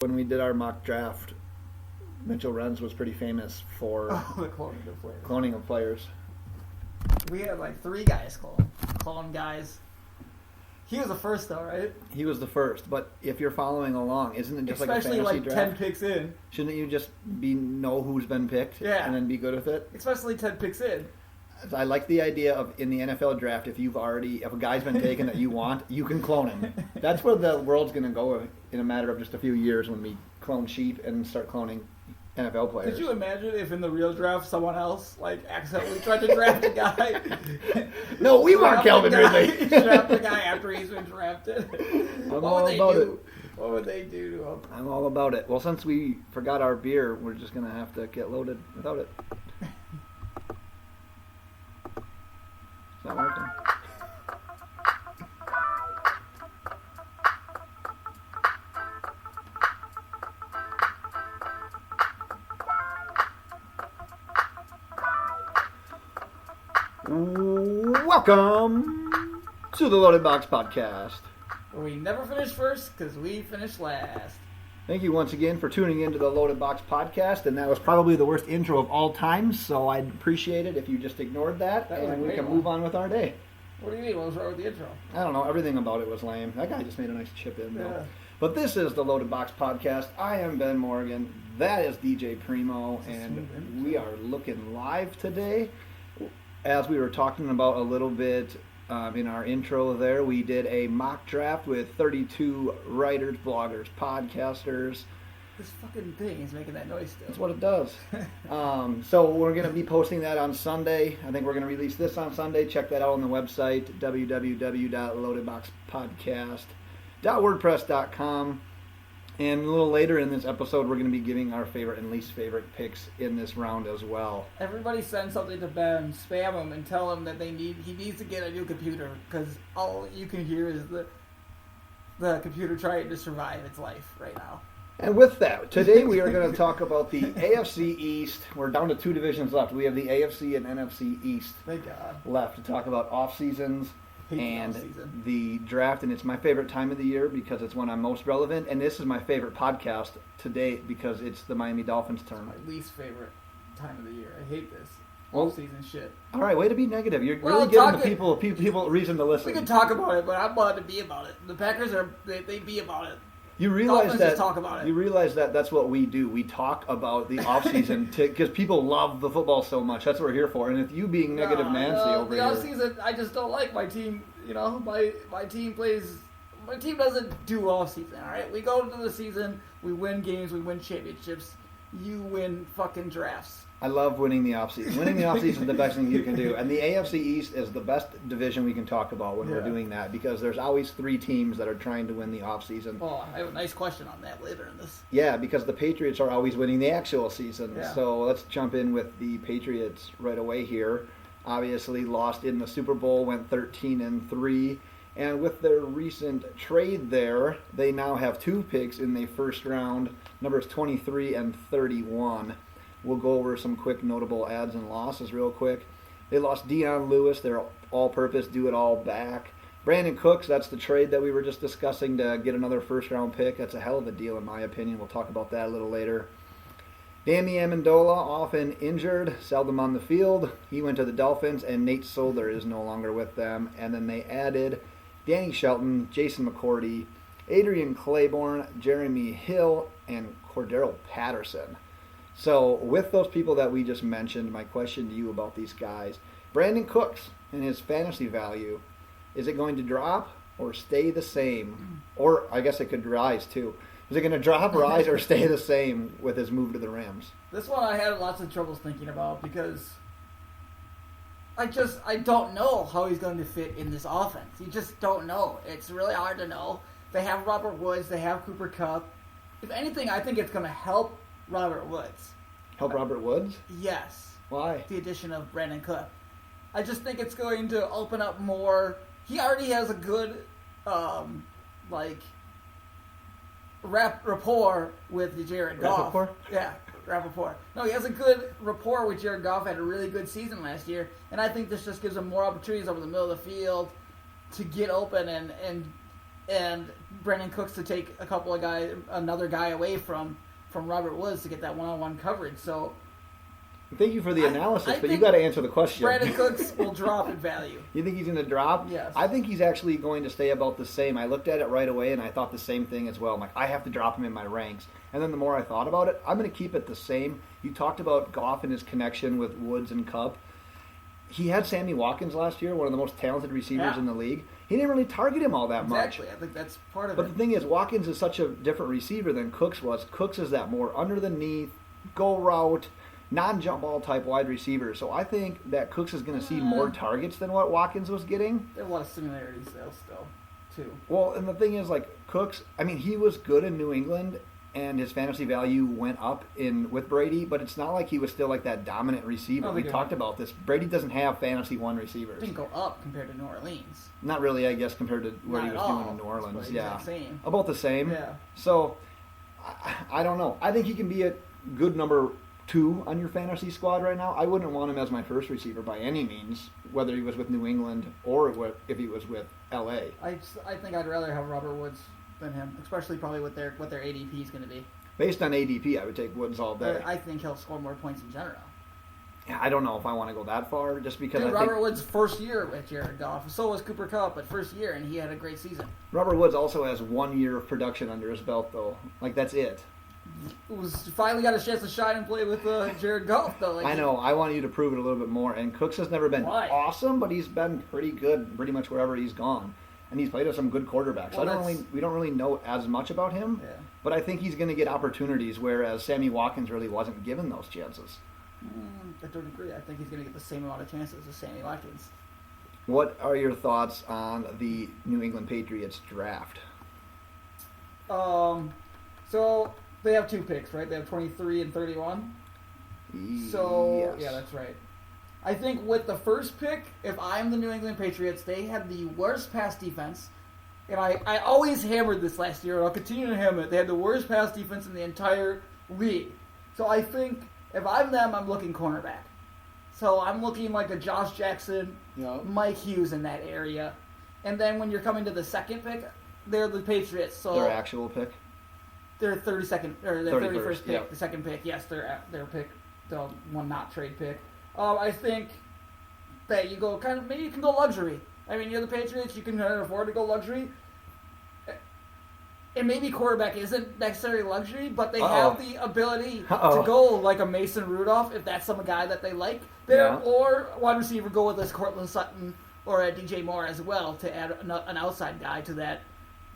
When we did our mock draft, Mitchell Renz was pretty famous for the cloning of players. cloning of players. We had like 3 guys clone guys. He was the first though, right? He was the first, but if you're following along, isn't it just Especially like a fantasy draft? 10 picks in. Shouldn't you just know who's been picked and then be good with it? Especially 10 picks in. I like the idea of in the NFL draft, if a guy's been taken that you want, you can clone him. That's where the world's going to go in a matter of just a few years when we clone sheep and start cloning NFL players. Could you imagine if in the real draft someone else accidentally tried to draft a guy? No, we want Calvin Ridley. Draft a guy after he's been drafted. I'm all about it. What would they do to him? I'm all about it. Well, since we forgot our beer, we're just going to have to get loaded without it. It's not working. Welcome to the Loaded Box Podcast. We never finish first because we finish last. Thank you once again for tuning into the Loaded Box Podcast, and that was probably the worst intro of all time, so I'd appreciate it if you just ignored that and we can move on with our day. What do you mean? What was wrong with the intro? I don't know. Everything about it was lame. That guy just made a nice chip in, though. Yeah. But this is the Loaded Box Podcast. I am Ben Morgan. That is DJ Primo, and we are looking live today. As we were talking about a little bit in our intro there, we did a mock draft with 32 writers, bloggers, podcasters. This fucking thing is making that noise still. That's what it does. So we're going to be posting that on Sunday. I think we're going to release this on Sunday. Check that out on the website, www.loadedboxpodcast.wordpress.com. And a little later in this episode, we're going to be giving our favorite and least favorite picks in this round as well. Everybody send something to Ben, spam him, and tell him that he needs to get a new computer because all you can hear is the computer trying to survive its life right now. And with that, today we are going to talk about the AFC East. We're down to 2 divisions left. We have the AFC and NFC East Thank God. left to talk about off-seasons and the draft. And it's my favorite time of the year because it's when I'm most relevant. And this is my favorite podcast to date because it's the Miami Dolphins' turn. My least favorite time of the year. I hate this. Well, Off-season shit. All right, way to be negative. You're really giving the people reason to listen. We can talk about it, but I'm allowed to be about it. The Packers they be about it. You realize that talk about it. You realize that that's what we do. We talk about the offseason because people love the football so much. That's what we're here for. And if you being negative Nancy over the here, offseason, I just don't like my team. You know, my team plays. My team doesn't do offseason. All right, we go into the season, we win games, we win championships. You win fucking drafts. I love winning the offseason. Winning the offseason is the best thing you can do. And the AFC East is the best division we can talk about when we're doing that because there's always 3 teams that are trying to win the offseason. Oh, I have a nice question on that later in this. Yeah, because the Patriots are always winning the actual season. Yeah. So let's jump in with the Patriots right away here. Obviously lost in the Super Bowl, went 13-3. And with their recent trade there, they now have 2 picks in the first round, numbers 23 and 31. We'll go over some quick notable adds and losses real quick. They lost Dion Lewis, their all-purpose do-it-all back. Brandin Cooks, that's the trade that we were just discussing to get another first-round pick. That's a hell of a deal in my opinion. We'll talk about that a little later. Danny Amendola, often injured, seldom on the field. He went to the Dolphins, and Nate Solder is no longer with them. And then they added Danny Shelton, Jason McCourty, Adrian Claiborne, Jeremy Hill, and Cordero Patterson. So with those people that we just mentioned, my question to you about these guys, Brandin Cooks and his fantasy value, is it going to drop or stay the same? Or I guess it could rise too. Is it going to drop, rise, or stay the same with his move to the Rams? This one I had lots of troubles thinking about because I don't know how he's going to fit in this offense. You just don't know. It's really hard to know. They have Robert Woods. They have Cooper Kupp. If anything, I think it's going to help Robert Woods. Help Robert Woods? Yes. Why? The addition of Brandin Cooks. I just think it's going to open up more. He already has a good, rapport with Jared Goff. Rapport? Yeah, rapport. No, he has a good rapport with Jared Goff. Had a really good season last year, and I think this just gives him more opportunities over the middle of the field to get open and and Brandin Cooks to take another guy away from Robert Woods to get that one-on-one coverage. So thank you for the analysis, I but you think got to answer the question. Brandin Cooks will drop in value. You think he's going to drop? Yes. I think he's actually going to stay about the same. I looked at it right away, and I thought the same thing as well. I'm like, I have to drop him in my ranks. And then the more I thought about it, I'm going to keep it the same. You talked about Goff and his connection with Woods and Kupp. He had Sammy Watkins last year, one of the most talented receivers in the league. He didn't really target him all that much. Exactly. I think that's part of But it. the thing is, Watkins is such a different receiver than Cooks was. Cooks is that more under the knee, go route, non-jump ball type wide receiver. So I think that Cooks is going to see more targets than what Watkins was getting. There are a lot of similarities there still, too. Well, and the thing is, like, Cooks, I mean, he was good in New England, and his fantasy value went up with Brady, but it's not like he was still like that dominant receiver. No, We they talked didn't. about this. Brady doesn't have fantasy one receivers. Didn't go up compared to New Orleans. Not really, I guess, compared to what Not he at was doing all. in New Orleans. But Yeah, exact same. about the same. Yeah. So, I don't know. I think he can be a good number 2 on your fantasy squad right now. I wouldn't want him as my first receiver by any means, whether he was with New England or if he was with L.A. I think I'd rather have Robert Woods than him, especially probably what their ADP is going to be. Based on ADP, I would take Woods all day. I think he'll score more points in general. Yeah, I don't know if I want to go that far, just because Dude, I think Robert Woods' first year with Jared Goff. So was Cooper Kupp, but first year, and he had a great season. Robert Woods also has 1 year of production under his belt, though. Like, that's it. Finally got a chance to shine and play with Jared Goff, though. Like, I know. I want you to prove it a little bit more. And Cooks has never been Why? awesome, but he's been pretty good pretty much wherever he's gone. And he's played with some good quarterbacks. Well, we don't really know as much about him, Yeah. but I think he's going to get opportunities, whereas Sammy Watkins really wasn't given those chances. I don't agree. I think he's going to get the same amount of chances as Sammy Watkins. What are your thoughts on the New England Patriots draft? So they have 2 picks, right? They have 23 and 31. So yes. yeah, that's right. I think with the first pick, if I'm the New England Patriots, they have the worst pass defense. And I always hammered this last year, and I'll continue to hammer it. They had the worst pass defense in the entire league. So I think if I'm them, I'm looking cornerback. So I'm looking like a Josh Jackson, Mike Hughes in that area. And then when you're coming to the second pick, they're the Patriots. So Their actual pick? their 32nd or their 31st, 31st pick, yeah. the second pick. Yes, their pick, the one not trade pick. I think that you go maybe you can go luxury. I mean, you're the Patriots, you can afford to go luxury. And maybe quarterback isn't necessarily luxury, but they have the ability to go like a Mason Rudolph if that's some guy that they like there, Yeah. or wide receiver go with this Cortland Sutton or a DJ Moore as well to add an outside guy to that.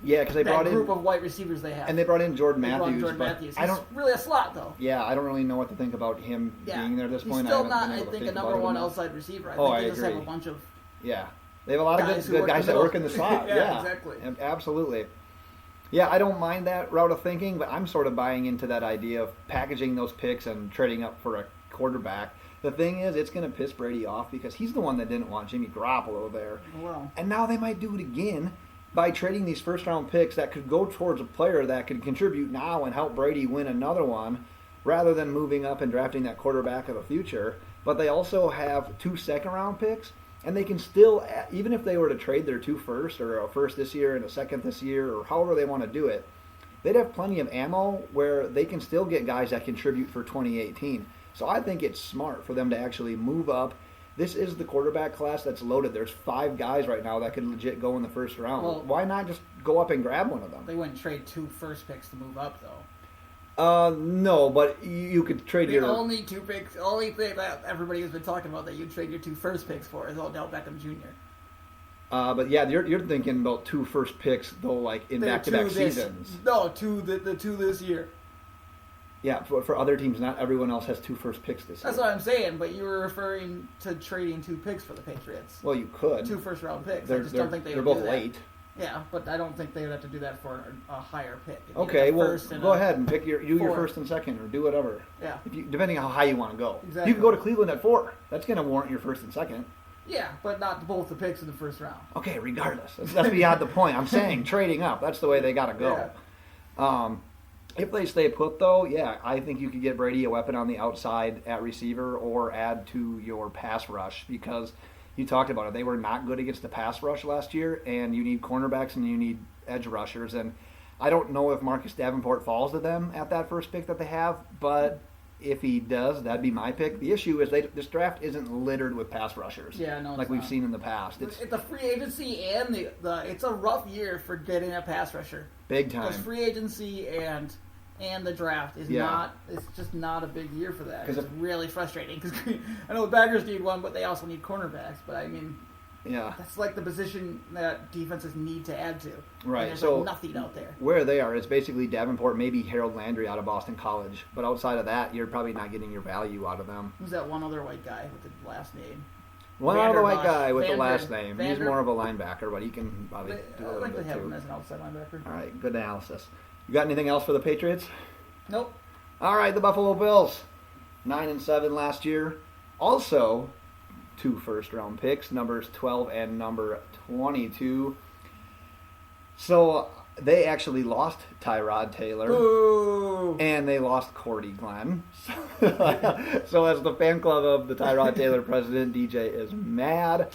Yeah, because they brought group in of wide receivers they have. and they brought in Jordan They brought in Matthews. Jordan but Matthews. I He's don't. really a slot though. Yeah, I don't really know what to think about him being there at this He's point. still I not, haven't been I able to think, a about number it one enough. outside receiver. I Oh, think I they just have agree. a bunch of Yeah, they have a lot of guys good who guys that work in the slot. Yeah, exactly. Absolutely. Yeah, I don't mind that route of thinking, but I'm sort of buying into that idea of packaging those picks and trading up for a quarterback. The thing is, it's going to piss Brady off because he's the one that didn't want Jimmy Garoppolo there. Well, And now they might do it again by trading these first-round picks that could go towards a player that could contribute now and help Brady win another one rather than moving up and drafting that quarterback of the future. But they also have 2 second-round picks, and they can still, even if they were to trade their 2 first or a first this year and a second this year or however they want to do it, they'd have plenty of ammo where they can still get guys that contribute for 2018. So I think it's smart for them to actually move up. This is the quarterback class that's loaded. There's 5 guys right now that could legit go in the first round. Well, why not just go up and grab one of them? they wouldn't trade 2 first picks to move up though. No, but you could trade The your... only 2 picks, only thing that everybody has been talking about that you trade your 2 first picks for is Odell Beckham Jr. But yeah, you're thinking about 2 first picks, though, like in They're back-to-back 2 this- seasons. No, the 2 this year. Yeah, for other teams, not everyone else has 2 first picks this year. That's what I'm saying, but you were referring to trading 2 picks for the Patriots. Well, you could. 2 first round picks. They're, I just don't think they they're would both do that. late. Yeah, but I don't think they would have to do that for a higher pick. It'd be Okay, the well, first and go a- ahead and pick your 4. first and second, or do whatever. Yeah. Depending on how high you want to go. Exactly. You can go to Cleveland at 4. That's going to warrant your first and second. Yeah, but not both the picks in the first round. Okay, regardless. That's beyond the point. I'm saying trading up. That's the way they got to go. Yeah. If they stay put, though, yeah, I think you could get Brady a weapon on the outside at receiver or add to your pass rush because you talked about it. They were not good against the pass rush last year, and you need cornerbacks and you need edge rushers, and I don't know if Marcus Davenport falls to them at that first pick that they have, but if he does, that'd be my pick. The issue is this draft isn't littered with pass rushers. Yeah, no, like we've seen in the past. It's the free agency and it's a rough year for getting a pass rusher. Big time. Because free agency and the draft is it's just not a big year for that. It's really frustrating because I know the Packers need one, but they also need cornerbacks. But I mean, that's like the position that defenses need to add to. Right. And there's so nothing out there. Where they are is basically Davenport, maybe Harold Landry out of Boston College. But outside of that, you're probably not getting your value out of them. Who's that one other white guy with the last name? One other white guy with the last name. He's more of a linebacker, but he can probably do a little bit too. I think they have him as an outside linebacker. All right, good analysis. You got anything else for the Patriots? Nope. All right, the Buffalo Bills, 9-7 last year. Also, 2 first-round picks, numbers 12 and number 22. So they actually lost Tyrod Taylor. Ooh. And they lost Cordy Glenn. So as the fan club of the Tyrod Taylor president, DJ is mad.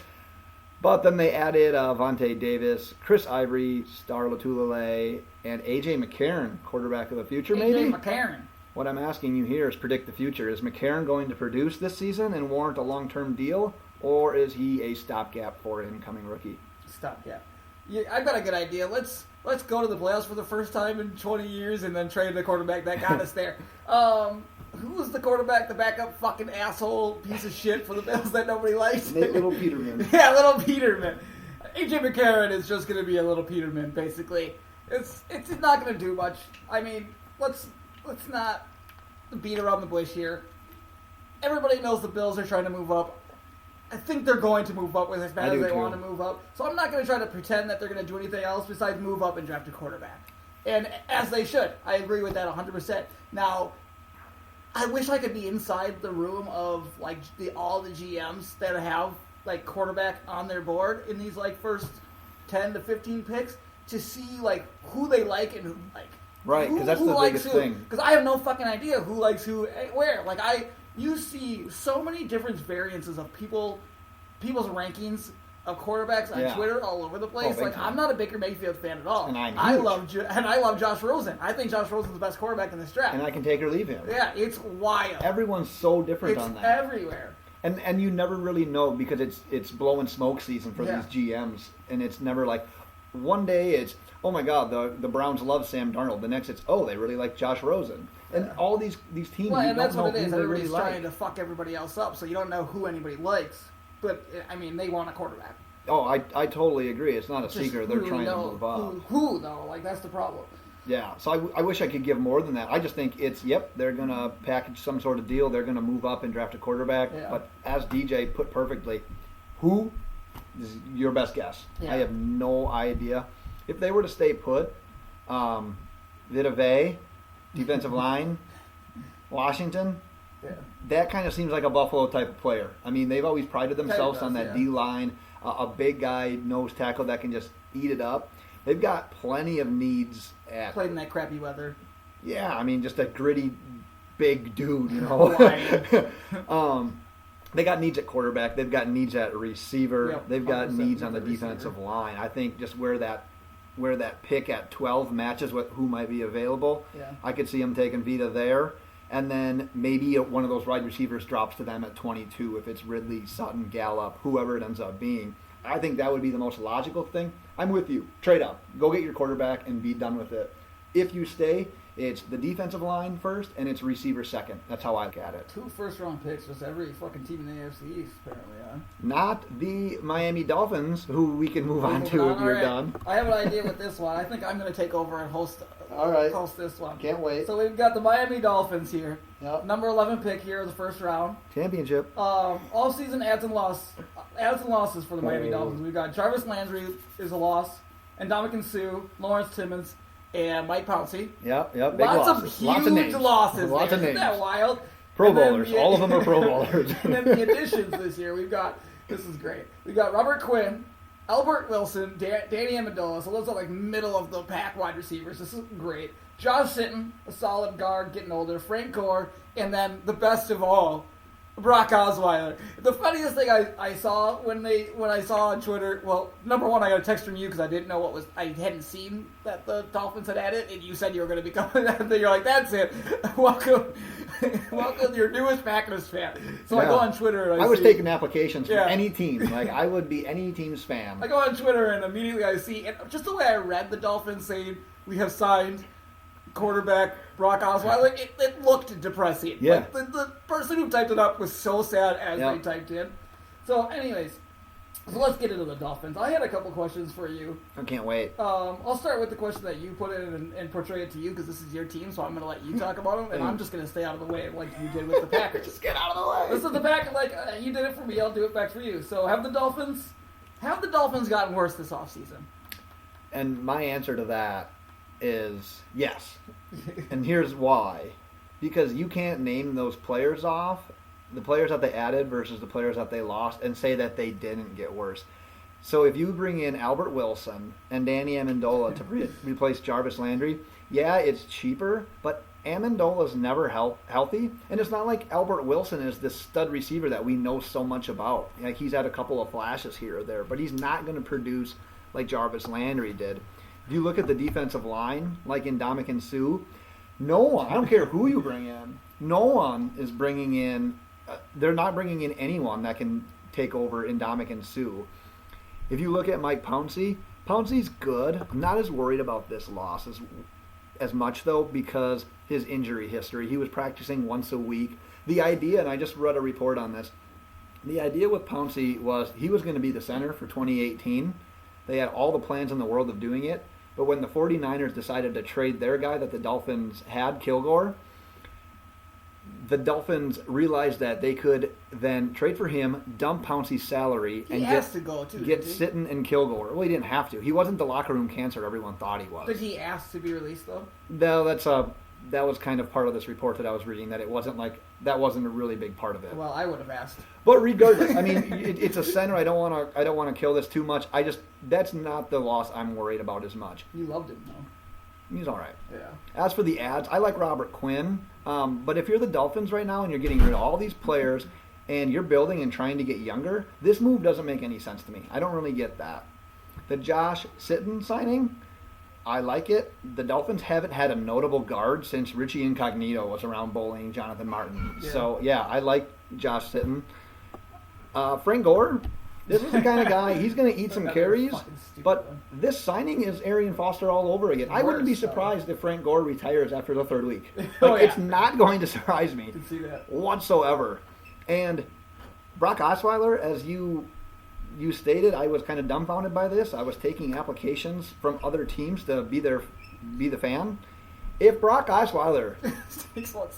But then they added Vontae Davis, Chris Ivory, Star Latulele, and A.J. McCarron, quarterback of the future, maybe? A.J. McCarron. What I'm asking you here is predict the future. Is McCarron going to produce this season and warrant a long-term deal, or is he a stopgap for an incoming rookie? Stopgap. Yeah, I've got a good idea. Let's go to the playoffs for the first time in 20 years and then trade the quarterback that got us there. Who was the quarterback, the backup fucking asshole piece of shit for the Bills that nobody likes? Little Peterman. Yeah, Little Peterman. A.J. McCarron is just going to be a Little Peterman, basically. It's not going to do much. I mean, let's not beat around the bush here. Everybody knows the Bills are trying to move up. I think they're going to move up with as bad as they want to move up. So I'm not going to try to pretend that they're going to do anything else besides move up and draft a quarterback. And as they should. I agree with that 100%. Now, I wish I could be inside the room of like all the GMs that have like quarterback on their board in these like first 10 to 15 picks to see like who they like and like right, because that's the biggest thing. Because I have no fucking idea who likes who where. Like you see so many different variances of people's rankings of quarterbacks on Twitter all over the place. Like I'm not a Baker Mayfield fan at all. And I love Josh Rosen. I think Josh Rosen's the best quarterback in this draft. And I can take or leave him. Yeah, it's wild. Everyone's so different on that. It's everywhere. And you never really know because it's blowing smoke season for these GMs, and it's never like one day it's oh my god the Browns love Sam Darnold. The next it's they really like Josh Rosen. And all these teams. Well, and that's what it is. Everybody's really trying to fuck everybody else up, so you don't know who anybody likes. But I mean, they want a quarterback. Oh, I totally agree. It's not a secret. They're trying to move up. Who though? Like that's the problem. Yeah, so I wish I could give more than that. I just think they're going to package some sort of deal. They're going to move up and draft a quarterback. Yeah. But as DJ put perfectly, who is your best guess? Yeah. I have no idea. If they were to stay put, Vita Vea, defensive line, Washington, that kind of seems like a Buffalo type of player. I mean, they've always prided themselves on that D-line, a big guy, nose tackle that can just eat it up. They've got plenty of needs at... Played in that crappy weather. Yeah, I mean, just a gritty, big dude, you know. They got needs at quarterback. They've got needs at receiver. Yep, they've got needs on the defensive line. I think just where that pick at 12 matches with who might be available, I could see them taking Vita there. And then maybe one of those wide receivers drops to them at 22 if it's Ridley, Sutton, Gallup, whoever it ends up being. I think that would be the most logical thing. I'm with you. Trade up. Go get your quarterback and be done with it. If you stay, it's the defensive line first and it's receiver second. That's how I look at it. 2 first-round picks, just every fucking team in the AFC East, apparently, huh? Not the Miami Dolphins, who we can move on to if you're done. I have an idea with this one. I think I'm going to take over and host this one. Can't wait. So we've got the Miami Dolphins here. Yep. Number 11 pick here, the first round. Championship. All season adds and losses for the Miami Dolphins. We've got Jarvis Landry is a loss, and Ndamukong Suh, Lawrence Timmons, and Mike Pouncey. Yep. Big Lots losses. of huge names. losses. Lots of names. Isn't that wild? Pro bowlers. All of them are pro bowlers. And then the additions this year, this is great. We've got Robert Quinn, Albert Wilson, Danny Amendola. So those are like middle of the pack wide receivers. This is great. Josh Sitton, a solid guard, getting older. Frank Gore, and then the best of all, Brock Osweiler. The funniest thing I saw when I saw on Twitter. Well, number one, I got a text from you because I didn't know I hadn't seen that the Dolphins had added, and you said you were going to become. And then you're like, "That's it. Welcome, welcome, your newest Packers fan." So I go on Twitter. And I was taking applications for any team. Like I would be any team's fan. I go on Twitter and immediately I see, and just the way I read the Dolphins saying we have signed quarterback Brock Osweiler, it looked depressing. Yeah. Like the person who typed it up was so sad as they typed in. So anyways, so let's get into the Dolphins. I had a couple questions for you. I can't wait. I'll start with the question that you put in and portray it to you because this is your team, so I'm going to let you talk about them, and I'm just going to stay out of the way like you did with the Packers. Just get out of the way. This is the Packers, you did it for me, I'll do it back for you. So have the Dolphins gotten worse this offseason? And my answer to that is yes. And here's why. Because you can't name those players off, the players that they added versus the players that they lost, and say that they didn't get worse. So if you bring in Albert Wilson and Danny Amendola to replace Jarvis Landry, yeah, it's cheaper, but Amendola's never healthy, and it's not like Albert Wilson is this stud receiver that we know so much about. Like he's had a couple of flashes here or there, but he's not going to produce like Jarvis Landry did. If you look at the defensive line, like in Ndamukong Suh, no one, I don't care who you bring in, no one is bringing in, they're not bringing in anyone that can take over Ndamukong Suh. If you look at Mike Pouncey, Pouncey's good. I'm not as worried about this loss as much, though, because his injury history. He was practicing once a week. The idea, and I just read a report on this, the idea with Pouncey was he was going to be the center for 2018. They had all the plans in the world of doing it. But when the 49ers decided to trade their guy that the Dolphins had, Kilgore, the Dolphins realized that they could then trade for him, dump Pouncey's salary, and get Sitton and Kilgore. Well, he didn't have to. He wasn't the locker room cancer everyone thought he was. Did he ask to be released, though? No, that was kind of part of this report that I was reading, that it wasn't like that wasn't a really big part of it. Well, I would have asked. But regardless, I mean, it's a center. I don't want to kill this too much. That's not the loss I'm worried about as much. You loved him, though. He's all right. Yeah. As for the ads, I like Robert Quinn. But if you're the Dolphins right now and you're getting rid of all these players and you're building and trying to get younger, this move doesn't make any sense to me. I don't really get that. The Josh Sitton signing, I like it. The Dolphins haven't had a notable guard since Richie Incognito was around bullying Jonathan Martin. Yeah. So, yeah, I like Josh Sitton. Frank Gore, this is the kind of guy, he's going to eat some carries, but this signing is Arian Foster all over again. I wouldn't be surprised if Frank Gore retires after the third week. It's not going to surprise me whatsoever. And Brock Osweiler, as you stated, I was kind of dumbfounded by this. I was taking applications from other teams to be the fan. If Brock Osweiler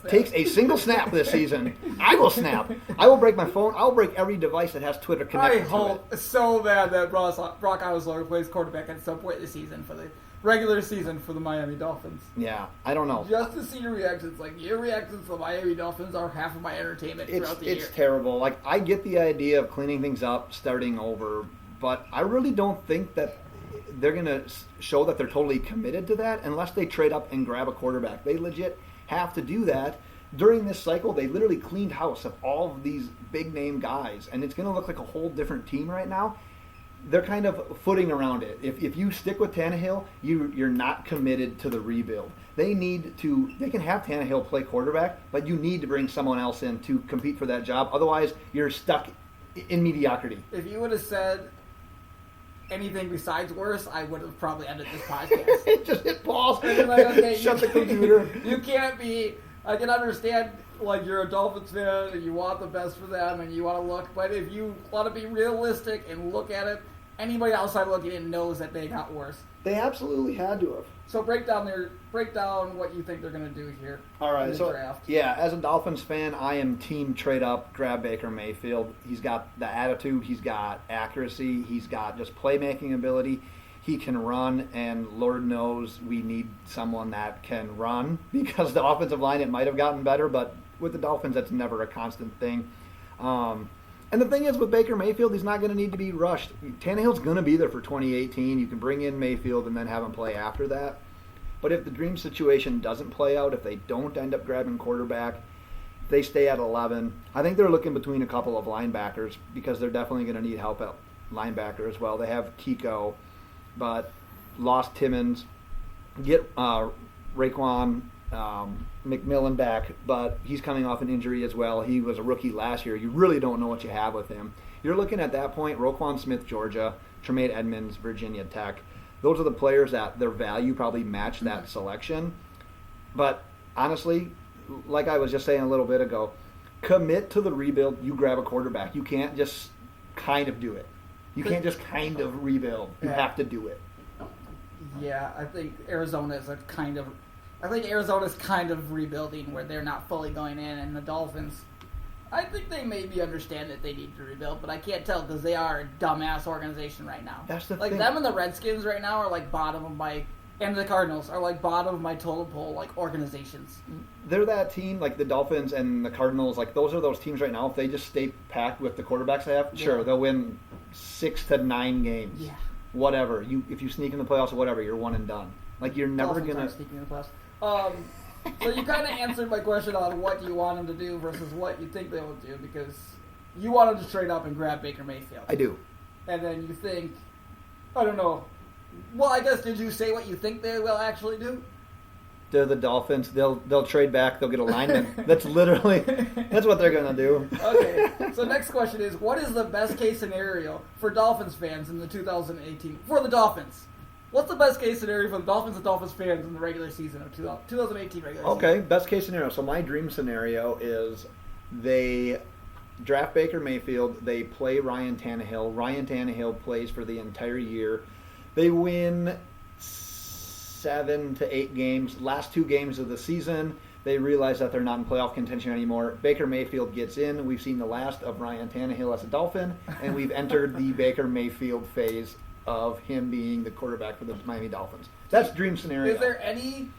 takes a single snap this season, I will snap. I will break my phone. I'll break every device that has Twitter connected to it. I hope so bad that Brock Osweiler plays quarterback at some point this season for the regular season for the Miami Dolphins. Yeah, I don't know. Just to see your reactions. Like, your reactions to the Miami Dolphins are half of my entertainment throughout the year. It's terrible. Like, I get the idea of cleaning things up, starting over, but I really don't think that they're going to show that they're totally committed to that unless they trade up and grab a quarterback. They legit have to do that. During this cycle, they literally cleaned house of all of these big-name guys, and it's going to look like a whole different team right now. They're kind of footing around it. If you stick with Tannehill, you're not committed to the rebuild. They can have Tannehill play quarterback, but you need to bring someone else in to compete for that job. Otherwise, you're stuck in mediocrity. If you would have said anything besides worse, I would have probably ended this podcast. Just hit pause. And like, okay, shut the computer. You can't be. I can understand, like, you're a Dolphins fan and you want the best for them and you want to look, but if you want to be realistic and look at it, anybody outside looking in knows that they got worse. They absolutely had to have. So break down what you think they're going to do here. All right, in the draft. Yeah, as a Dolphins fan, I am team trade up, grab Baker Mayfield. He's got the attitude, he's got accuracy, he's got just playmaking ability. He can run, and Lord knows we need someone that can run because the offensive line, it might have gotten better, but with the Dolphins, that's never a constant thing. And the thing is, with Baker Mayfield, he's not going to need to be rushed. Tannehill's going to be there for 2018. You can bring in Mayfield and then have him play after that. But if the dream situation doesn't play out, if they don't end up grabbing quarterback, they stay at 11. I think they're looking between a couple of linebackers because they're definitely going to need help at linebacker as well. They have Kiko, but lost Timmons. Get Raekwon McMillan back, but he's coming off an injury as well. He was a rookie last year. You really don't know what you have with him. You're looking at that point, Roquan Smith, Georgia, Tremaine Edmonds, Virginia Tech. Those are the players that their value probably match that selection. But honestly, like I was just saying a little bit ago, commit to the rebuild. You grab a quarterback. You can't just kind of do it. You can't just kind of rebuild. You have to do it. Yeah, I think Arizona's kind of rebuilding where they're not fully going in, and the Dolphins, I think they maybe understand that they need to rebuild, but I can't tell because they are a dumbass organization right now. That's the like thing. Them and the Redskins right now are like bottom of my, and the Cardinals are like bottom of my total poll like organizations. They're that team, like the Dolphins and the Cardinals, like those are those teams right now. If they just stay packed with the quarterbacks they have, sure, they'll win 6 to 9 games. Yeah. Whatever. If you sneak in the playoffs or whatever, you're one and done. Like you're never Dolphins gonna aren't sneaking in the playoffs. So you kind of answered my question on what do you want them to do versus what you think they will do, because you want them to trade up and grab Baker Mayfield. I do. And then you think, I don't know. Well, I guess did you say what you think they will actually do? They're the Dolphins. They'll trade back. They'll get a lineman. That's what they're gonna do. Okay. So next question is, what is the best case scenario for Dolphins fans in the 2018 for the Dolphins? What's the best case scenario for the Dolphins and Dolphins fans in the regular season of 2018 regular season? Okay, best case scenario. So my dream scenario is they draft Baker Mayfield. They play Ryan Tannehill. Ryan Tannehill plays for the entire year. They win 7 to 8 games. Last 2 games of the season, they realize that they're not in playoff contention anymore. Baker Mayfield gets in. We've seen the last of Ryan Tannehill as a Dolphin, and we've entered the Baker Mayfield phase of him being the quarterback for the Miami Dolphins. That's dream scenario. Is there any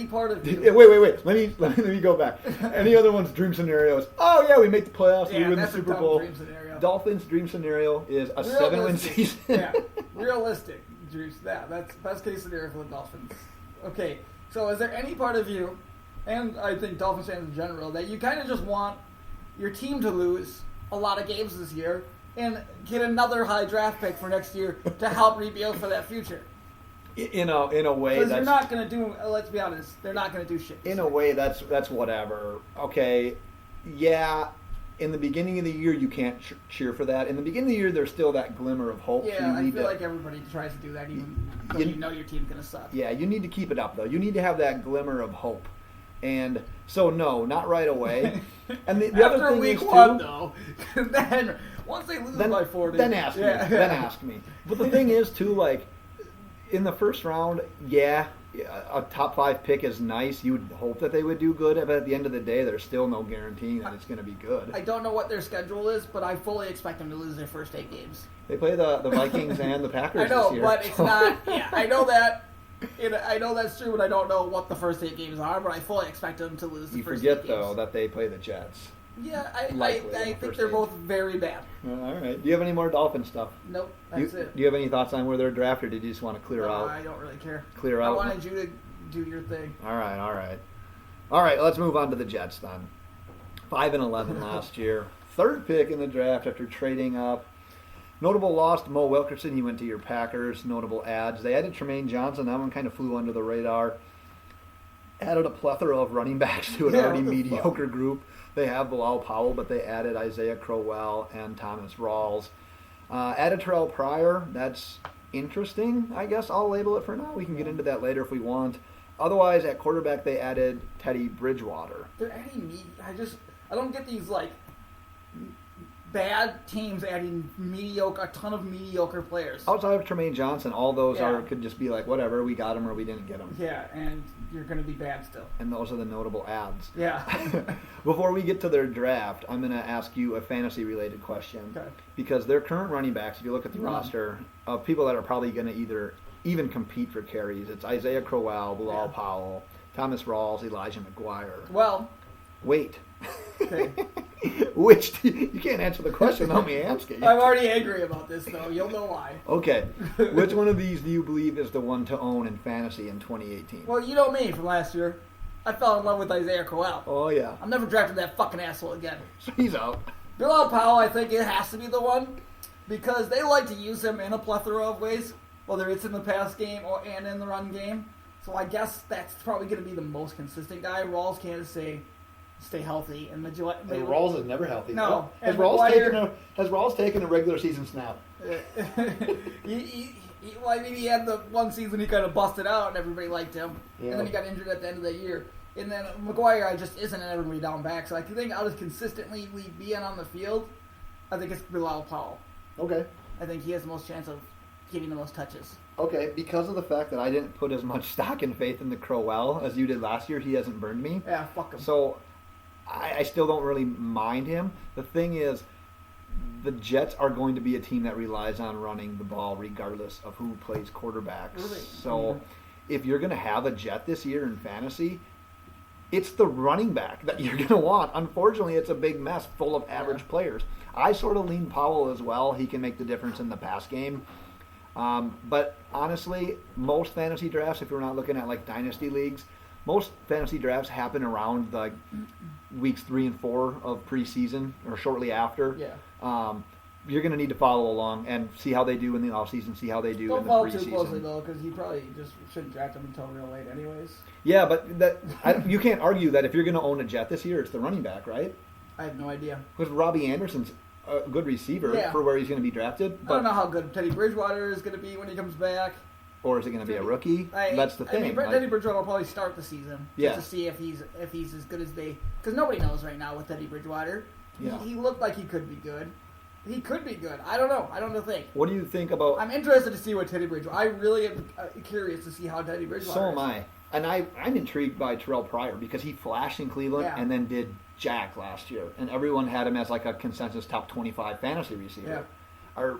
part of you? Wait. Let me go back. Any other one's dream scenarios? Oh yeah, we make the playoffs. We win the Super Bowl. Dream scenario. Dolphins' dream scenario is a 7-win season. Yeah, realistic dreams. That's best case scenario for the Dolphins. Okay, so is there any part of you, and I think Dolphins fans in general, that you kind of just want your team to lose a lot of games this year and get another high draft pick for next year to help rebuild for that future? In a way, because they're not going to do. Let's be honest, they're not going to do shit. In a way, that's whatever. Okay, yeah. In the beginning of the year, you can't cheer for that. In the beginning of the year, there's still that glimmer of hope. Yeah, so I feel like everybody tries to do that, even though you know your team's going to suck. Yeah, you need to keep it up, though. You need to have that glimmer of hope. And so, no, not right away. And the After other thing week is, one, too, though, then once they lose by 40, then ask me. Then ask me. But the thing is, too, like in the first round, yeah, a top 5 pick is nice. You would hope that they would do good, but at the end of the day, there's still no guaranteeing that it's going to be good. I don't know what their schedule is, but I fully expect them to lose their first 8 games. They play the Vikings and the Packers I know, this year. but it's not. Yeah, I know that. I know that's true, but I don't know what the first 8 games are. But I fully expect them to lose the first 8 games. You forget, though, that they play the Jets. Yeah, I think they're both very bad. All right. Do you have any more Dolphin stuff? Nope, that's it. Do you have any thoughts on where they're drafted, or did you just want to clear out? I don't really care. Clear out. I wanted you to do your thing. All right. Let's move on to the Jets then. 5-11 last year. 3rd pick in the draft after trading up. Notable loss, Mo Wilkerson. He went to your Packers. Notable adds. They added Tremaine Johnson. That one kind of flew under the radar. Added a plethora of running backs to an already mediocre group. They have Bilal Powell, but they added Isaiah Crowell and Thomas Rawls. Added Terrell Pryor. That's interesting, I guess. I'll label it for now. We can get into that later if we want. Otherwise, at quarterback, they added Teddy Bridgewater. They're adding I don't get these, bad teams adding a ton of mediocre players. Outside of Tremaine Johnson, all those could just be like, whatever, we got him or we didn't get him. Yeah, and you're going to be bad still. And those are the notable adds. Yeah. Before we get to their draft, I'm going to ask you a fantasy-related question. Okay. Because their current running backs, if you look at the roster, of people that are probably going to even compete for carries, it's Isaiah Crowell, Bilal Powell, Thomas Rawls, Elijah McGuire. Well. Wait. Okay. You can't answer the question without me asking. I'm already angry about this, though. You'll know why. Okay. Which one of these do you believe is the one to own in fantasy in 2018? Well, you know me from last year. I fell in love with Isaiah Crowell. Oh, yeah. I'm never drafting that fucking asshole again. He's out. Bilal Powell, I think it has to be the one because they like to use him in a plethora of ways, whether it's in the pass game and in the run game. So I guess that's probably going to be the most consistent guy. Rawls can't stay healthy, and Rawls is never healthy. No, Has Rawls taken a regular season snap? he had the one season he kind of busted out, and everybody liked him, Yeah. and then he got injured at the end of the year. And then McGuire just isn't an every down back, so I think out of consistently being on the field, I think it's Bilal Powell. Okay. I think he has the most chance of getting the most touches. Okay, because of the fact that I didn't put as much stock and faith in the Crowell as you did last year, he hasn't burned me. Yeah, fuck him. So I still don't really mind him. The thing is, the Jets are going to be a team that relies on running the ball regardless of who plays quarterbacks. Really? So if you're going to have a Jet this year in fantasy, it's the running back that you're going to want. Unfortunately, it's a big mess full of average players. I sort of lean Powell as well. He can make the difference in the pass game. But honestly, most fantasy drafts, if you're not looking at like dynasty leagues, most fantasy drafts happen around the weeks 3 and 4 of preseason or shortly after. Yeah. You're going to need to follow along and see how they do in the offseason, see how they do Don't in the follow preseason. too closely, though, because you probably just shouldn't draft him until real late anyways. Yeah, but you can't argue that if you're going to own a Jet this year, it's the running back, right? I have no idea. Because Robbie Anderson's a good receiver for where he's going to be drafted. I don't know how good Teddy Bridgewater is going to be when he comes back. Or is it going to be a rookie? That's the thing. Teddy Bridgewater will probably start the season just Yeah. to see if he's as good as they. Because nobody knows right now with Teddy Bridgewater. Yeah. He looked like he could be good. He could be good. I don't know. I don't know. Think. What do you think about? I'm interested to see what Teddy Bridgewater. I really am curious to see how Teddy Bridgewater. So am I, and I'm intrigued by Terrell Pryor because he flashed in Cleveland and then did jack last year, and everyone had him as like a consensus top 25 fantasy receiver. Yeah.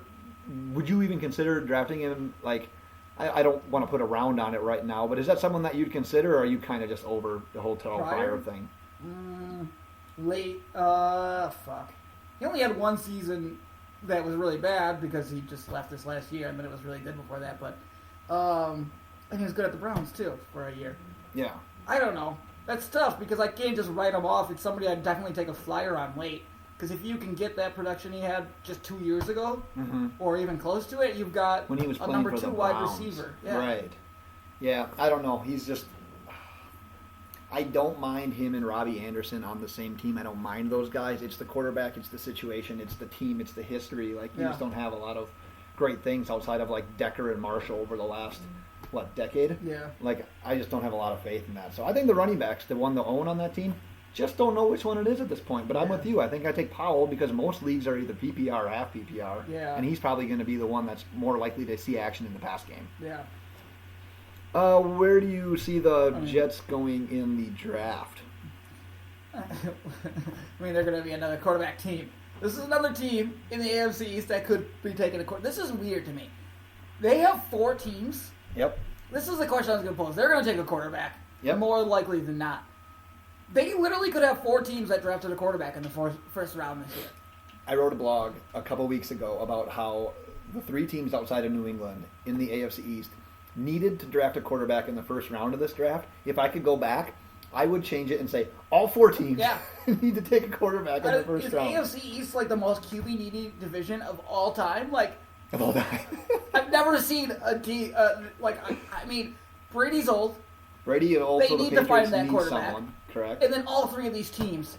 Would you even consider drafting him? Like, I don't want to put a round on it right now, but is that someone that you'd consider, or are you kind of just over the whole Terrell Pryor thing? Late. Fuck. He only had one season that was really bad because he just left this last year, and then it was really good before that. But and he was good at the Browns too for a year. Yeah. I don't know. That's tough because I can't just write him off. It's somebody I'd definitely take a flyer on late. Because if you can get that production he had just 2 years ago, or even close to it, you've got when he was a number 2 wide Browns. receiver. Yeah. Right. Yeah, I don't know. He's just. I don't mind him and Robbie Anderson on the same team. I don't mind those guys. It's the quarterback, it's the situation, it's the team, it's the history. Like, you just don't have a lot of great things outside of, like, Decker and Marshall over the last, decade? Yeah. Like, I just don't have a lot of faith in that. So I think the running back's the one to own on that team. Just don't know which one it is at this point. But I'm with you. I think I take Powell because most leagues are either PPR or half PPR. Yeah. And he's probably going to be the one that's more likely to see action in the pass game. Yeah. Where do you see the Jets going in the draft? I mean, they're going to be another quarterback team. This is another team in the AFC East that could be taking a quarterback. This is weird to me. They have 4 teams. Yep. This is the question I was going to pose. They're going to take a quarterback. Yep. More likely than not. They literally could have 4 teams that drafted a quarterback in the first round this year. I wrote a blog a couple weeks ago about how the 3 teams outside of New England in the AFC East needed to draft a quarterback in the first round of this draft. If I could go back, I would change it and say all 4 teams need to take a quarterback in the first round. Is AFC East like the most QB needy division of all time? Like, of all time. I've never seen a team I mean, Brady's old. Brady and also they the need to find Patriots that need quarterback. someone, correct? And then all 3 of these teams.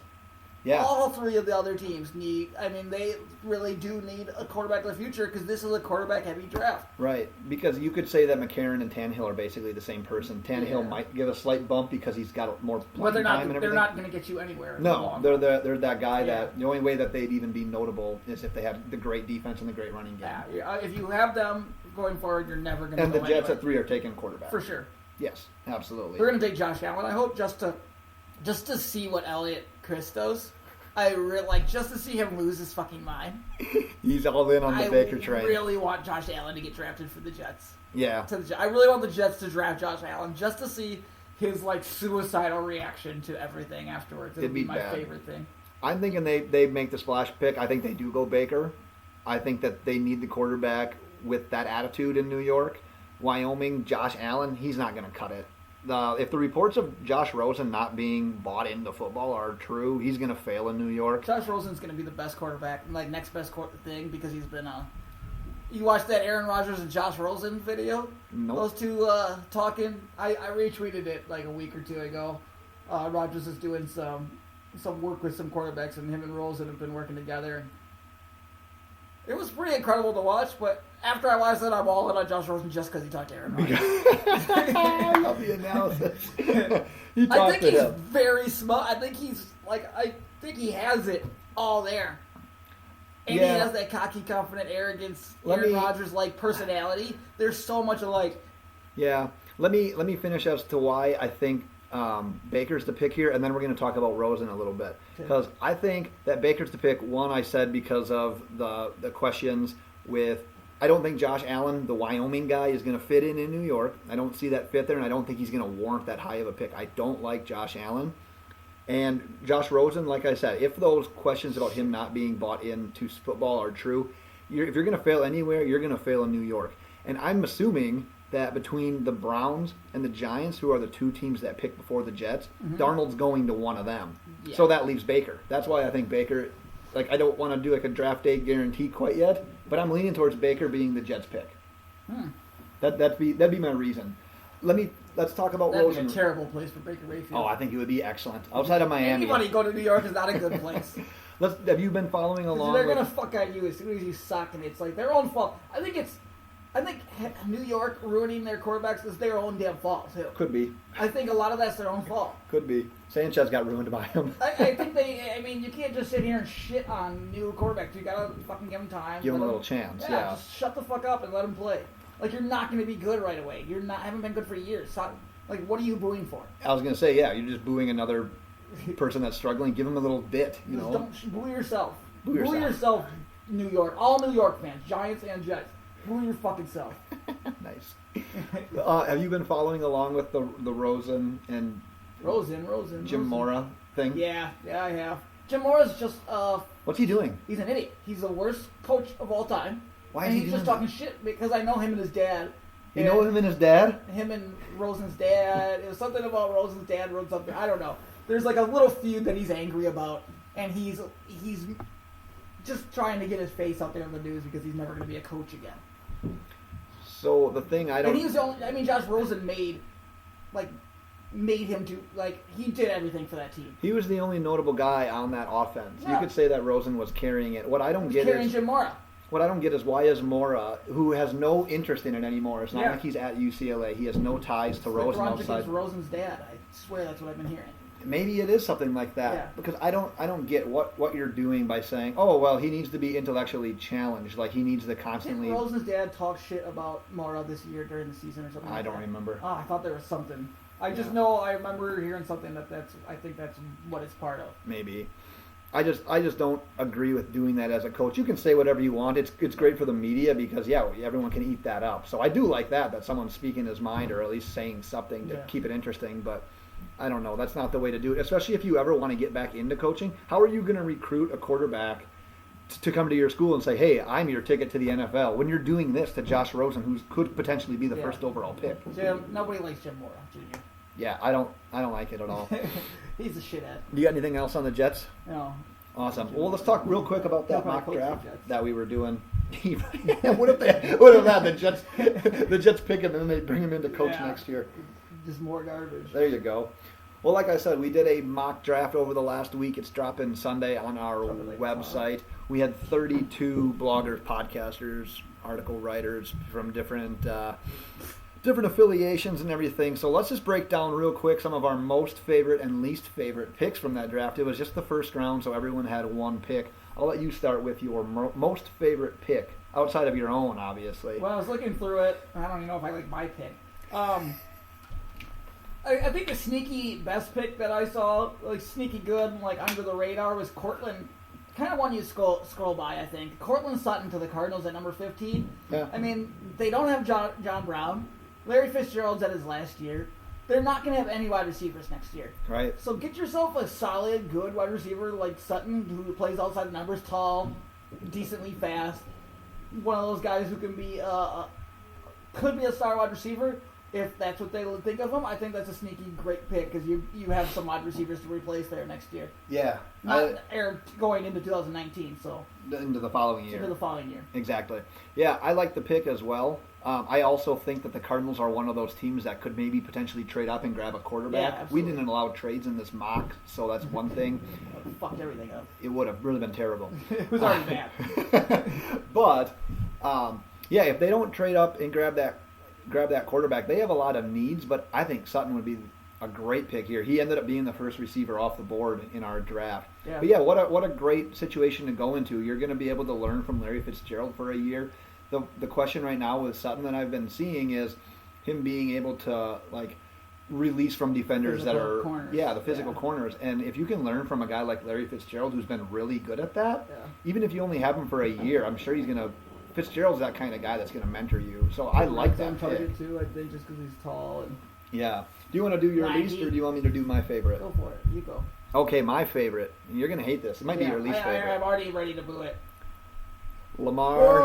Yeah. All 3 of the other teams need. I mean, they really do need a quarterback in the future because this is a quarterback-heavy draft. Right, because you could say that McCarron and Tannehill are basically the same person. Tannehill might give a slight bump because he's got more playing time and everything. They're not going to get you anywhere. No, they're that guy that the only way that they'd even be notable is if they had the great defense and the great running game. Yeah, if you have them going forward, you're never going to. And the Jets at 3 are taking quarterback for sure. Yes, absolutely. We're going to take Josh Allen. I hope just to see what Elliott Chris does. I really like just to see him lose his fucking mind. He's all in on the Baker train. I really want Josh Allen to get drafted for the Jets. Yeah. I really want the Jets to draft Josh Allen just to see his suicidal reaction to everything afterwards. It'd be my favorite thing. I'm thinking they make the splash pick. I think they do go Baker. I think that they need the quarterback with that attitude in New York. Wyoming, Josh Allen, he's not going to cut it. if the reports of Josh Rosen not being bought into football are true, he's going to fail in New York. Josh Rosen's going to be the best quarterback, like next best thing, because he's been You watched that Aaron Rodgers and Josh Rosen video? Nope. Those two talking. I retweeted it like a week or two ago. Rodgers is doing some work with some quarterbacks, and him and Rosen have been working together. It was pretty incredible to watch, but after I watched it, I'm all in on Josh Rosen just because he talked to Aaron Rodgers. I love the analysis. I think he's very smart. I think he has it all there. And he has that cocky, confident, arrogance, Aaron Rodgers-like personality. There's so much alike. Yeah. Let me finish as to why I think Baker's the pick here, and then we're going to talk about Rosen a little bit. Because I think that Baker's the pick, one, I said because of the questions with... I don't think Josh Allen, the Wyoming guy, is going to fit in New York. I don't see that fit there, and I don't think he's going to warrant that high of a pick. I don't like Josh Allen. And Josh Rosen, like I said, if those questions about him not being bought into football are true, if you're going to fail anywhere, you're going to fail in New York. And I'm assuming that between the Browns and the Giants, who are the two teams that picked before the Jets, Darnold's going to one of them. Yeah. So that leaves Baker. That's why I think Baker, I don't want to do a draft day guarantee quite yet, but I'm leaning towards Baker being the Jets pick. That'd be my reason. Let's talk about Rosen. That'd be a terrible place for Baker Mayfield. Oh, I think it would be excellent. Outside of Miami. Anybody go to New York is not a good place. Have you been following along? They're gonna fuck at you as soon as you suck, and it's like their own fault. I think New York ruining their quarterbacks is their own damn fault too. Could be. I think a lot of that's their own fault. Could be. Sanchez got ruined by him. I think you can't just sit here and shit on new quarterbacks. You gotta fucking give them time. Give them a little chance. Yeah. Just shut the fuck up and let them play. You're not gonna be good right away. Haven't been good for years. So, what are you booing for? I was gonna say, you're just booing another person that's struggling. Give them a little bit, Don't boo yourself. Boo yourself, New York. All New York fans, Giants and Jets. Boo your fucking self. Nice. Have you been following along with the Rosen and Jim Mora thing? Yeah, I have. Jim Mora's just what's he doing? He's an idiot. He's the worst coach of all time. Why is he just talking shit because I know him and his dad. You know him and his dad? Him and Rosen's dad. It was something about Rosen's dad wrote something. I don't know. There's a little feud that he's angry about, and he's just trying to get his face out there in the news because he's never going to be a coach again. So the thing I don't... And he was the only... Josh Rosen made him to... he did everything for that team. He was the only notable guy on that offense. Yeah. You could say that Rosen was carrying it. What I don't get is... Jim Mora. What I don't get is why is Mora, who has no interest in it anymore, it's not like he's at UCLA, he has no ties to Rosen outside. Rosen's dad. I swear that's what I've been hearing. Maybe it is something like that, because I don't get what you're doing by saying, oh, well, he needs to be intellectually challenged, he needs to constantly... Didn't Rosen's dad talk shit about Mora this year during the season or something I don't remember. Oh, I thought there was something. I just know I remember hearing something I think that's what it's part of. Maybe. I just don't agree with doing that as a coach. You can say whatever you want. It's great for the media because, everyone can eat that up. So I do like that someone's speaking his mind or at least saying something to keep it interesting. But I don't know. That's not the way to do it, especially if you ever want to get back into coaching. How are you going to recruit a quarterback to come to your school and say, hey, I'm your ticket to the NFL, when you're doing this to Josh Rosen, who could potentially be the first overall pick? Nobody likes Jim Mora, Jr. Yeah, I don't like it at all. He's a shithead. You got anything else on the Jets? No. Awesome. Well, let's talk real quick about that mock draft that we were doing. What if the Jets pick him and then they bring him into coach next year? Just more garbage. There you go. Well, like I said, we did a mock draft over the last week. It's dropping Sunday on our website. We had 32 bloggers, podcasters, article writers from different affiliations and everything. So let's just break down real quick some of our most favorite and least favorite picks from that draft. It was just the first round, so everyone had one pick. I'll let you start with your most favorite pick, outside of your own, obviously. Well, I was looking through it. I don't even know if I like my pick. I think the sneaky best pick that I saw, sneaky good, under the radar, was Cortland. Kind of one you scroll by, I think. Cortland Sutton to the Cardinals at number 15. Yeah. They don't have John Brown. Larry Fitzgerald's at his last year. They're not going to have any wide receivers next year. Right. So get yourself a solid, good wide receiver like Sutton, who plays outside the numbers, tall, decently fast. One of those guys who can be could be a star wide receiver. if that's what they think of him, I think that's a sneaky great pick because you have some wide receivers to replace there next year. Yeah. Or going into 2019, so. Into the following year. Into the following year. Exactly. Yeah, I like the pick as well. I also think that the Cardinals are one of those teams that could maybe potentially trade up and grab a quarterback. Yeah, we didn't allow trades in this mock, so that's one thing. Fucked everything up. It would have really been terrible. It was already bad. But, yeah, if they don't trade up and grab that quarterback, they have a lot of needs, but I think Sutton would be a great pick here. He ended up being the first receiver off the board in our draft. Yeah. But yeah, what a great situation to go into. You're going to be able to learn from Larry Fitzgerald for a year. The question right now with Sutton that I've been seeing is him being able to release from defenders Physical that are corners. the physical corners. And if you can learn from a guy like Larry Fitzgerald who's been really good at that, even if you only have him for a year, I'm sure Fitzgerald's that kind of guy that's going to mentor you. So I like that pick. Too, I think, just because he's tall. And yeah. Do you want to do your least, or do you want me to do my favorite? Go for it. You go. Okay, my favorite. You're going to hate this. It might be your least favorite. I'm already ready to boo it. Lamar.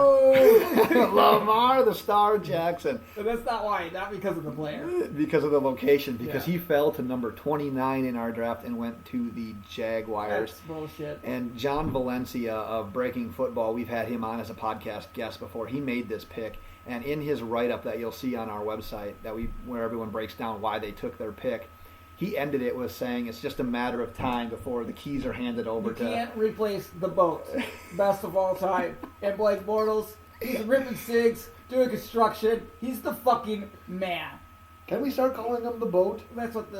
Lamar the Star Jackson. But that's not why. Not because of the player. Because of the location. Because he fell to number 29 in our draft and went to the Jaguars. That's bullshit. And John Valencia of Breaking Football, we've had him on as a podcast guest before. He made this pick. And in his write-up that you'll see on our website, where everyone breaks down why they took their pick, he ended it with saying it's just a matter of time before the keys are handed over to... You can't replace the boat. Best of all time. And Blake Bortles, he's ripping cigs, doing construction. He's the fucking man. Can we start calling him the boat? That's what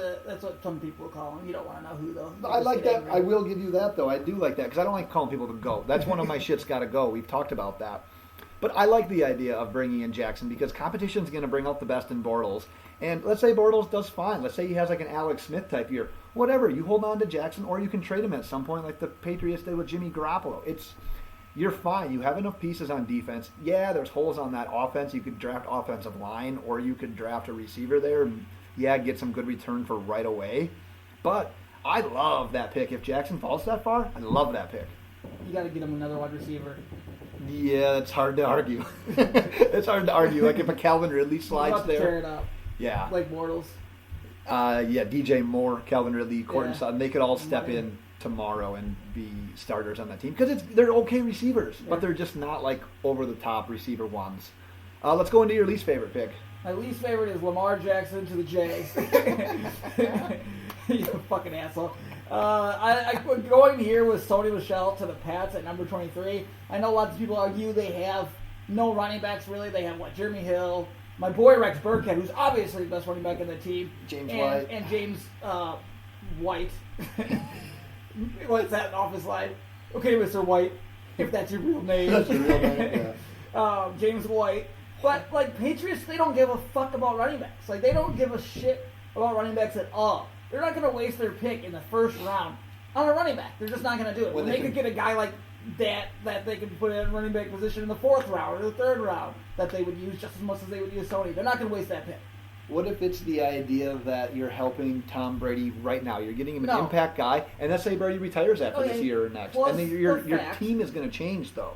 some people call him. You don't want to know who, though. I like that. Angry. I will give you that, though. I do like that, because I don't like calling people the GOAT. That's one of my shit's got to go. We've talked about that. But I like the idea of bringing in Jackson because competition's going to bring out the best in Bortles. And let's say Bortles does fine. Let's say he has like an Alex Smith type year. Whatever. You hold on to Jackson, or you can trade him at some point like the Patriots did with Jimmy Garoppolo. You're fine. You have enough pieces on defense. Yeah, there's holes on that offense. You could draft offensive line, or you could draft a receiver there and, get some good return for right away. But I love that pick. If Jackson falls that far, I love that pick. You got to get him another wide receiver. Yeah, it's hard to argue. It's hard to argue. Like if a Calvin Ridley slides there. Tear it up. Yeah. Like Bortles. DJ Moore, Calvin Ridley, Courtland Sutton, they could all step in tomorrow and be starters on that team. Because they're okay receivers, but they're just not like over-the-top receiver ones. Let's go into your least favorite pick. My least favorite is Lamar Jackson to the Jays. You fucking asshole. I'm going here with Sony Michel to the Pats at number 23. I know lots of people argue they have no running backs, really. They have, Jeremy Hill, my boy Rex Burkhead, who's obviously the best running back in the team. James White. What's that off his line? Okay, Mr. White, if that's your real name. That's your real name, yeah. James White. But, Patriots, they don't give a fuck about running backs. They don't give a shit about running backs at all. They're not going to waste their pick in the first round on a running back. They're just not going to do it. When they could get a guy like that they could put in a running back position in the fourth round or the third round that they would use just as much as they would use Sony. They're not going to waste that pick. What if it's the idea that you're helping Tom Brady right now? You're getting him an impact guy, and let's say Brady retires after this year or next. Plus, and then your team is going to change, though.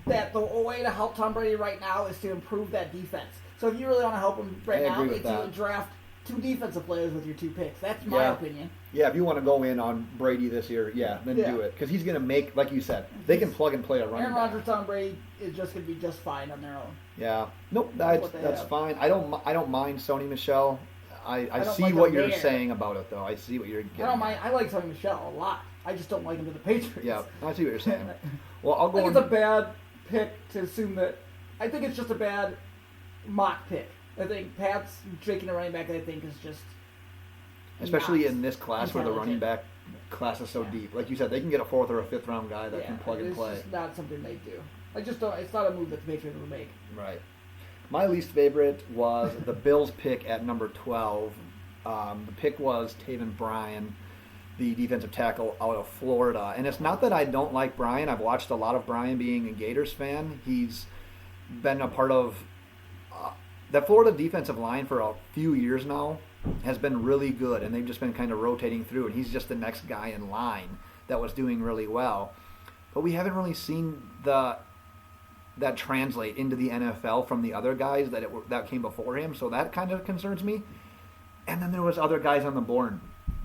That the way to help Tom Brady right now is to improve that defense. So if you really want to help him right now, it's to draft two defensive players with your two picks. That's my opinion. Yeah, if you want to go in on Brady this year, then do it. Because he's going to make, like you said, they can plug and play a running Aaron back. Rodgers, Tom Brady is just going to be just fine on their own. Yeah. Nope, that's fine. I don't mind Sony Michel. I see like what you're saying about it, though. I see what you're getting I don't mind. I like Sony Michel a lot. I just don't like him to the Patriots. Yeah, I see what you're saying. Well, I'll go. I think it's a bad pick to assume that. I think it's just a bad mock pick. I think Pat's taking a running back. I think is just. Especially in this class where the running back class is so deep. Like you said, they can get a fourth or a fifth round guy that can plug and play. It's just not something they do. I just don't. It's not a move that the Patriots would make. Right. My least favorite was the Bills' pick at number 12. The pick was Taven Bryan, the defensive tackle out of Florida. And it's not that I don't like Bryan. I've watched a lot of Bryan being a Gators fan. He's been a part of that Florida defensive line for a few years now. Has been really good, and they've just been kind of rotating through, and he's just the next guy in line that was doing really well. But we haven't really seen the that translate into the NFL from the other guys that came before him. So that kind of concerns me. And then there was other guys on the board.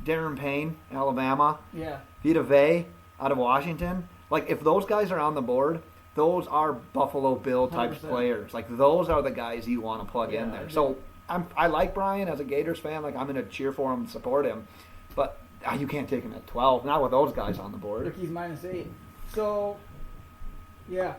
Darren Payne, Alabama. Yeah. Vita Vea out of Washington. Like, if those guys are on the board, those are Buffalo Bill type 100%. players. Like, those are the guys you want to plug in there. So I like Brian as a Gators fan. Like, I'm going to cheer for him and support him. But you can't take him at 12. Not with those guys on the board. Ricky's -8. So, yeah.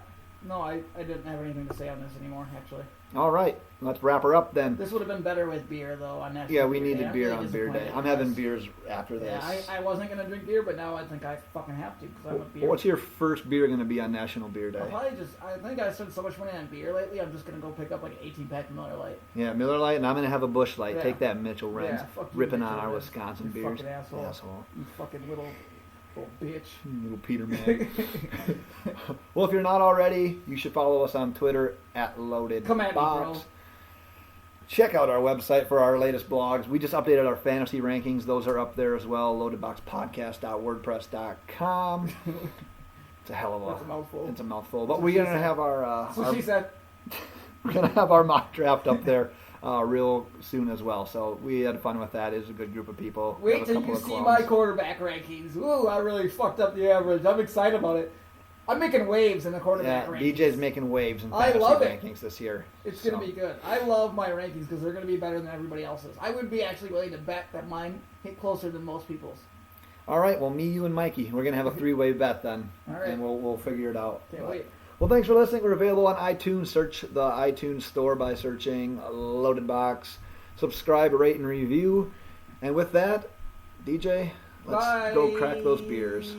No, I didn't have anything to say on this anymore, actually. All right. Let's wrap her up then. This would have been better with beer, though, on National Yeah, we Beer Day. needed I'm beer really on beer day. disappointed I'm having because- beers after this. Yeah, I wasn't going to drink beer, but now I think I fucking have to because I want beer. What's your first beer going to be on National Beer Day? I think I spent so much money on beer lately, I'm just going to go pick up like an 18-pack of Miller Lite. Yeah, Miller Lite, and I'm going to have a Busch Light. Yeah. Take that, Mitchell Renz. Yeah, fuck you, ripping Mitchell on our Renz. Wisconsin You beers. fucking asshole. You fucking little bitch. Little Peter Mag. Well, if you're not already, you should follow us on Twitter at LoadedBox. Come at me, bro. Check out our website for our latest blogs. We just updated our fantasy rankings. Those are up there as well. LoadedBoxPodcast.wordpress.com. It's a hell of a... That's a mouthful. It's a mouthful. But we're going to have our... So she said... We're going to have our mock draft up there real soon as well. So we had fun with that. It was a good group of people. We Wait have a till couple you of see clones. my quarterback rankings. Ooh, I really fucked up the average. I'm excited about it. I'm making waves in the quarterback rankings. DJ's making waves in I fantasy love it. rankings this year. It's going to be good. I love my rankings because they're going to be better than everybody else's. I would be actually willing to bet that mine hit closer than most people's. All right, well, me, you, and Mikey. We're going to have a three-way bet then. All right. And we'll figure it out. Can't wait. Well, thanks for listening. We're available on iTunes. Search the iTunes store by searching Loaded Box. Subscribe, rate, and review. And with that, DJ, let's go crack those beers.